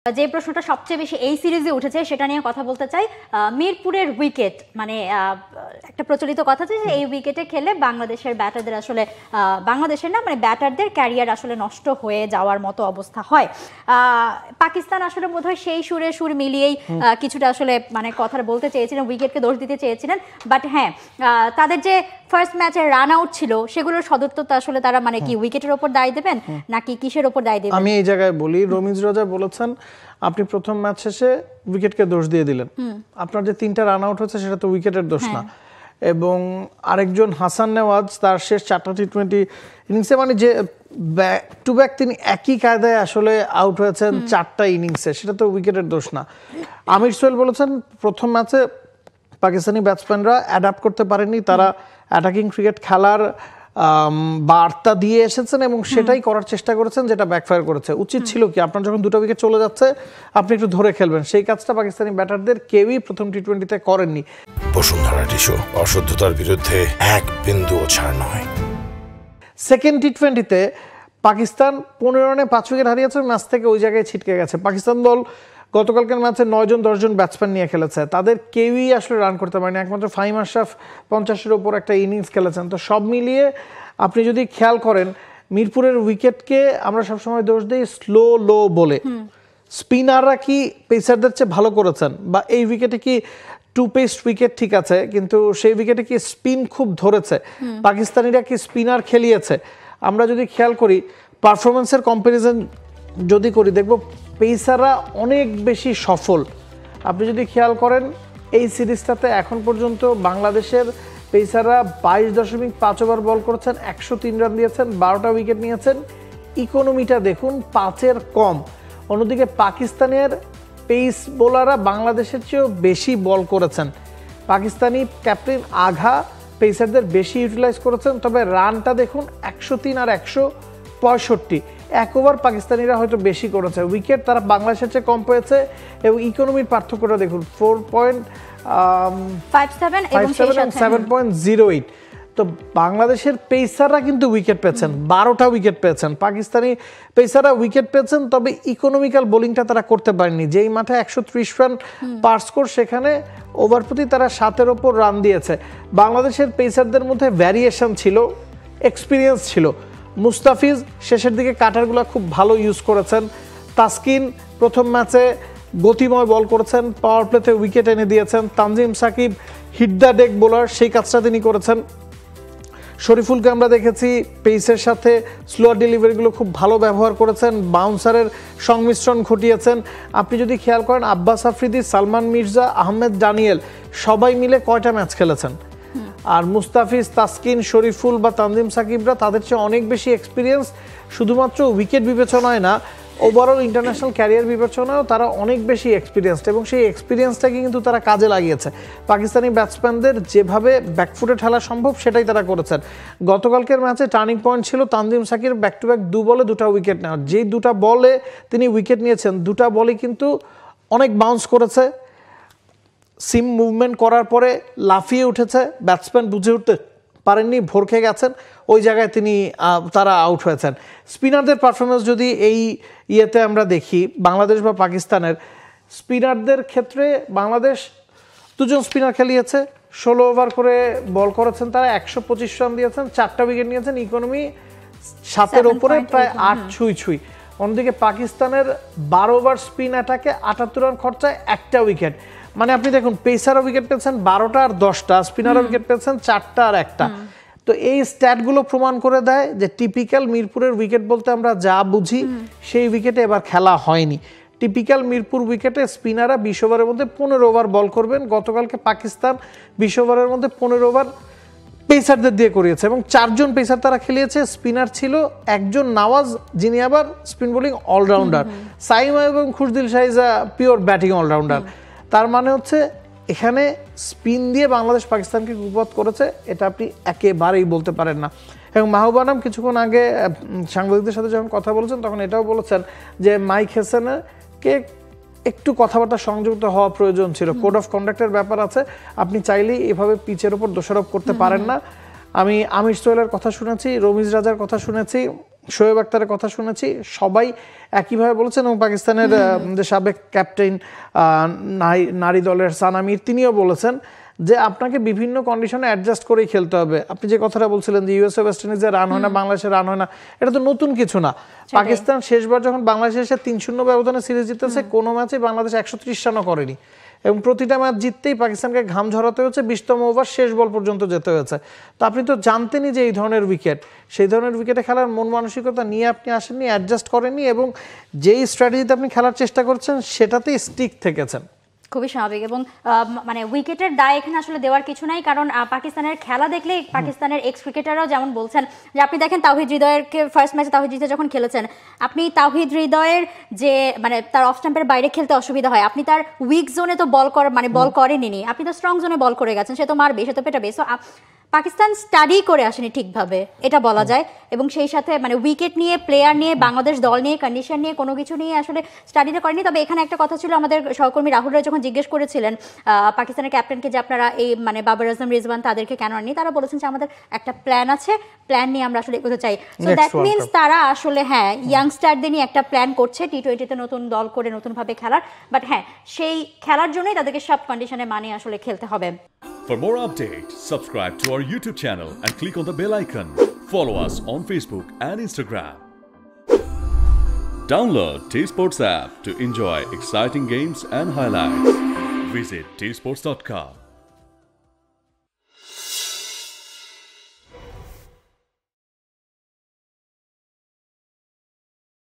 যে প্রশ্নটা সবচেয়ে বেশি এই সিরিজে উঠেছে সেটা নিয়ে কথা বলতে চাই। মিরপুরের উইকেট, মানে একটা প্রচলিত কথা আছে যে এই উইকেটে খেলে বাংলাদেশের ব্যাটারদের আসলে বাংলাদেশের না মানে ব্যাটারদের ক্যারিয়ার আসলে নষ্ট হয়ে যাওয়ার মতো অবস্থা হয়। পাকিস্তান আসলে বোধহয় সেই সুর মিলিয়েই কিছুটা আসলে মানে কথা বলতে চেয়েছিলেন, উইকেটকে দোষ দিতে চেয়েছিলেন। বাট হ্যাঁ, তাদের যে ফার্স্ট ম্যাচে রান আউট ছিল সেগুলোর সদুত্তরটা আসলে তারা মানে কি উইকেটের ওপর দায় দেবেন নাকি কিসের ওপর দায় দেবেন? আমি এই জায়গায় বলি, রমিজ রাজা বলেছেন আপনি প্রথম ম্যাচ শেষে উইকেটকে দোষ দিয়ে দিলেন, আপনার যে 3টা রান আউট হচ্ছে সেটা তো উইকেটের দোষ না। এবং আরেকজন হাসান নেওয়াজ তার শেষ 4টা টি20 ইনিংসে মানে যে ব্যাক টু ব্যাক তিনি একই কায়দায় আসলে আউট হয়েছেন 4টা ইনিংসে, সেটা তো উইকেটের দোষ না। আমির সোহেল বলেছেন প্রথম ম্যাচে পাকিস্তানি ব্যাটসম্যানরা অ্যাডাপ্ট করতে পারেনি, তারা অ্যাটাকিং ক্রিকেট খেলার বার্তা দিয়ে এসেছেন এবং সেটাই করার চেষ্টা করেছেন, যেটা ব্যাকফায়ার করেছে। উচিত ছিল কি আপনার যখন 2টা উইকেট চলে যাচ্ছে আপনি একটু ধরে খেলবেন, সেই কাজটা পাকিস্তানি ব্যাটারদের কেউই প্রথম টি20তে করেননি। বসুন্ধরা টিস্যু, অশুদ্ধতার বিরুদ্ধে এক বিন্দুও ছাড় নয়। সেকেন্ড টি20তে পাকিস্তান 15 রানে 5 উইকেট হারিয়েছে, ম্যাচ থেকে ওই জায়গায় ছিটকে গেছে। পাকিস্তান দল গতকালকের ম্যাচে 9-10 ব্যাটসম্যান নিয়ে খেলেছে, তাদের কেউই আসলে রান করতে পারেনি, একমাত্র ফাহিম আশরাফ 50-এর ওপর একটা ইনিংস খেলেছেন। তো সব মিলিয়ে আপনি যদি খেয়াল করেন মিরপুরের উইকেটকে আমরা সবসময় দোষ দিই স্লো লো বলে, স্পিনাররা কি পেসারদের চেয়ে ভালো করেছেন? বা এই উইকেটে কি 2 পেস্ট উইকেট ঠিক আছে, কিন্তু সেই উইকেটে কি স্পিন খুব ধরেছে? পাকিস্তানিরা কি স্পিনার খেলিয়েছে? আমরা যদি খেয়াল করি পারফরমেন্সের কম্প্যারিজন যদি করি দেখব পেসাররা অনেক বেশি সফল। আপনি যদি খেয়াল করেন এই সিরিজটাতে এখন পর্যন্ত বাংলাদেশের পেসাররা 22.5 ওভার বল করেছেন, 103 রান দিয়েছেন, 12টা উইকেট নিয়েছেন। ইকোনমিটা দেখুন 5-এর কম। অন্যদিকে পাকিস্তানের পেস বোলাররা বাংলাদেশের চেয়েও বেশি বল করেছেন। পাকিস্তানি ক্যাপ্টেন আঘা পেসারদের বেশি ইউটিলাইজ করেছেন, তবে রানটা দেখুন 103 আর 165। 1 ওভার পাকিস্তানিরা হয়তো বেশি করেছে, উইকেট তারা বাংলাদেশের চেয়ে কম পেয়েছে। এবং ইকোনমির পার্থক্যটা দেখুন 4.57 এবং 7.08। তো বাংলাদেশের পেসাররা কিন্তু উইকেট পেয়েছেন, 12টা উইকেট পেয়েছেন। পাকিস্তানি পেসাররা উইকেট পেয়েছেন, তবে ইকোনমিক্যাল বোলিংটা তারা করতে পারেনি। যেই মাঠে 130 রান পার স্কোর, সেখানে ওভার প্রতি তারা 7-এর ওপর রান দিয়েছে। বাংলাদেশের পেসারদের মধ্যে ভ্যারিয়েশন ছিল, এক্সপিরিয়েন্স ছিল। মুস্তাফিজ শেষের দিকে কাটারগুলো খুব ভালো ইউজ করেছেন। তাসকিন প্রথম ম্যাচে গতিময় বল করেছেন, পাওয়ার প্লেতে উইকেট এনে দিয়েছেন। Tanzim Sakib hit the deck bowler, সেই কাজটা তিনি করেছেন। শরীফুলকে আমরা দেখেছি পেসের সাথে স্লোয়ার ডেলিভারিগুলো খুব ভালো ব্যবহার করেছেন, বাউন্সারের সংমিশ্রণ ঘটিয়েছেন। আপনি যদি খেয়াল করেন আব্বাস আফ্রিদি, সালমান মির্জা, আহমেদ ডানিয়েল সবাই মিলে কয়টা ম্যাচ খেলেছেন? আর মুস্তাফিজ, তাসকিন, শরীফুল বা তানজিম সাকিবরা তাদের চেয়ে অনেক বেশি এক্সপিরিয়েন্স। শুধুমাত্র উইকেট বিবেচনায় না, ওভারঅল ইন্টারন্যাশনাল ক্যারিয়ার বিবেচনায়ও তারা অনেক বেশি এক্সপিরিয়েন্সড এবং সেই এক্সপিরিয়েন্সটাকে কিন্তু তারা কাজে লাগিয়েছে। পাকিস্তানি ব্যাটসম্যানদের যেভাবে ব্যাকফুটে ঠেলা সম্ভব সেটাই তারা করেছেন। গতকালকের ম্যাচে টার্নিং পয়েন্ট ছিল Tanzim Sakib back to back 2 বলে 2টা উইকেট নেওয়ার। যেই 2টা বলে তিনি উইকেট নিয়েছেন, 2টা বলই কিন্তু অনেক বাউন্স করেছে। সিম মুভমেন্ট করার পরে লাফিয়ে উঠেছে, ব্যাটসম্যান বুঝে উঠতে পারেননি, ভরকে গেছেন, ওই জায়গায় তারা আউট হয়েছেন। স্পিনারদের পারফরমেন্স যদি এই ইয়েতে আমরা দেখি বাংলাদেশ বা পাকিস্তানের স্পিনারদের ক্ষেত্রে, বাংলাদেশ 2জন স্পিনার খেলিয়েছে, 16 ওভার করে বল করেছেন, তারা 125 রান দিয়েছেন, 4টা উইকেট নিয়েছেন, ইকোনমি 7-এর ওপরে প্রায় 8 ছুঁই। অন্যদিকে পাকিস্তানের 12 ওভার স্পিন অ্যাটাকে 78 রান খরচায় 1টা উইকেট। মানে আপনি দেখুন পেসারও উইকেট পেয়েছেন 12টা আর 10টা, স্পিনারও উইকেট পেয়েছেন 4টা আর 1টা। তো এই স্ট্যাটগুলো প্রমাণ করে দেয় যে টিপিক্যাল মিরপুরের উইকেট বলতে আমরা যা বুঝি সেই উইকেটে এবার খেলা হয়নি। টিপিক্যাল মিরপুর উইকেটে স্পিনাররা 20 ওভারের মধ্যে 15 ওভার বল করবেন। গতকালকে পাকিস্তান 20 ওভারের মধ্যে 15 ওভার পেসারদের দিয়ে করিয়েছে এবং 4জন পেসার তারা খেলিয়েছে। স্পিনার ছিল 1জন নওয়াজ, যিনি আবার স্পিন বোলিং অলরাউন্ডার। সাইমা এবং Khushdil Shahiza pure batting allrounder. তার মানে হচ্ছে এখানে স্পিন দিয়ে বাংলাদেশ পাকিস্তানকে কুপত করেছে, এটা আপনি একেবারেই বলতে পারেন না। এবং মাহবুব কিছুক্ষণ আগে সাংবাদিকদের সাথে যখন কথা বলেছেন তখন এটাও বলেছেন যে মাইক হেসেনকে একটু কথাবার্তা সংযুক্ত হওয়া প্রয়োজন ছিল। কোড অফ কন্ডাক্টের ব্যাপার আছে, আপনি চাইলেই এভাবে পিচের উপর দোষারোপ করতে পারেন না। আমি আমির সোহেলের কথা শুনেছি, রমিজ রাজার কথা শুনেছি, শোয়েব আখতারের কথা শুনেছি, সবাই একইভাবে বলেছেন। এবং পাকিস্তানের যে সাবেক ক্যাপ্টেন নারী দলের সানা মির, তিনিও বলেছেন যে আপনাকে বিভিন্ন কন্ডিশনে অ্যাডজাস্ট করেই খেলতে হবে। আপনি যে কথাটা বলছিলেন যে ইউএসএ ওয়েস্ট ইন্ডিজে রান হয় না, বাংলাদেশে রান হয় না, এটা তো নতুন কিছু না। পাকিস্তান শেষবার যখন বাংলাদেশের সাথে 3-0 ব্যবধানে সিরিজ জিতেছে, কোনো ম্যাচে বাংলাদেশ 130 রানও করেনি, এবং প্রতিটা ম্যাচ জিততেই পাকিস্তানকে ঘাম ঝরাতে হয়েছে, 20তম ওভার শেষ বল পর্যন্ত যেতে হয়েছে। তো আপনি তো জানতেনই যে এই ধরনের উইকেট, সেই ধরনের উইকেটে খেলার মন মানসিকতা নিয়ে আপনি আসেননি, অ্যাডজাস্ট করেননি, এবং যেই স্ট্র্যাটেজিতে আপনি খেলার চেষ্টা করছেন সেটাতেই স্টিক থেকেছেন। খুবই স্বাভাবিক। এবং মানে উইকেটের দায় এখানে আসলে দেওয়ার কিছু নাই, কারণ পাকিস্তানের খেলা দেখলেই পাকিস্তানের এক্স ক্রিকেটাররাও যেমন বলছেন যে আপনি দেখেন তাওহিদ হৃদয়েরকে ফার্স্ট ম্যাচে তাওহিদ হৃদয় যখন খেলেছেন, আপনি তাওহিদ হৃদয়ের যে মানে তার অফ স্টাম্পের বাইরে খেলতে অসুবিধা হয়, আপনি তার উইক জোনে তো বল করেনি, আপনি তো স্ট্রং জোনে বল করে গেছেন, সে তো মারবে, সে তো পেটাবে। সো পাকিস্তান স্টাডি করে আসেনি ঠিকভাবে, এটা বলা যায়। এবং সেই সাথে মানে উইকেট নিয়ে, প্লেয়ার নিয়ে, বাংলাদেশ দল নিয়ে, কন্ডিশন নিয়ে, কোনো কিছু নিয়ে আসলে স্টাডিটা করেনি। তবে এখানে একটা কথা ছিল, আমাদের সহকর্মী রাহুল রায় যখন জিজ্ঞেস করেছিলেন পাকিস্তানের ক্যাপ্টেনকে যে আপনারা এই মানে বাবর আজম, রিজওয়ান তাদেরকে কেন আননি, তারা বলেছেন যে আমাদের একটা প্ল্যান আছে, প্ল্যান নিয়ে আমরা আসলে এগোতে চাই। সো দ্যাট মিনস তারা আসলে হ্যাঁ ইয়াংস্টারদের নিয়ে একটা প্ল্যান করছে, টি20তে নতুন দল করে নতুনভাবে খেলার। বাট হ্যাঁ, সেই খেলার জন্যই তাদেরকে সব কন্ডিশনে মানিয়ে আসলে খেলতে হবে। For more updates, subscribe to our YouTube channel and click on the bell icon. Follow us on Facebook and Instagram. Download T-Sports app to enjoy exciting games and highlights. Visit tsports.com.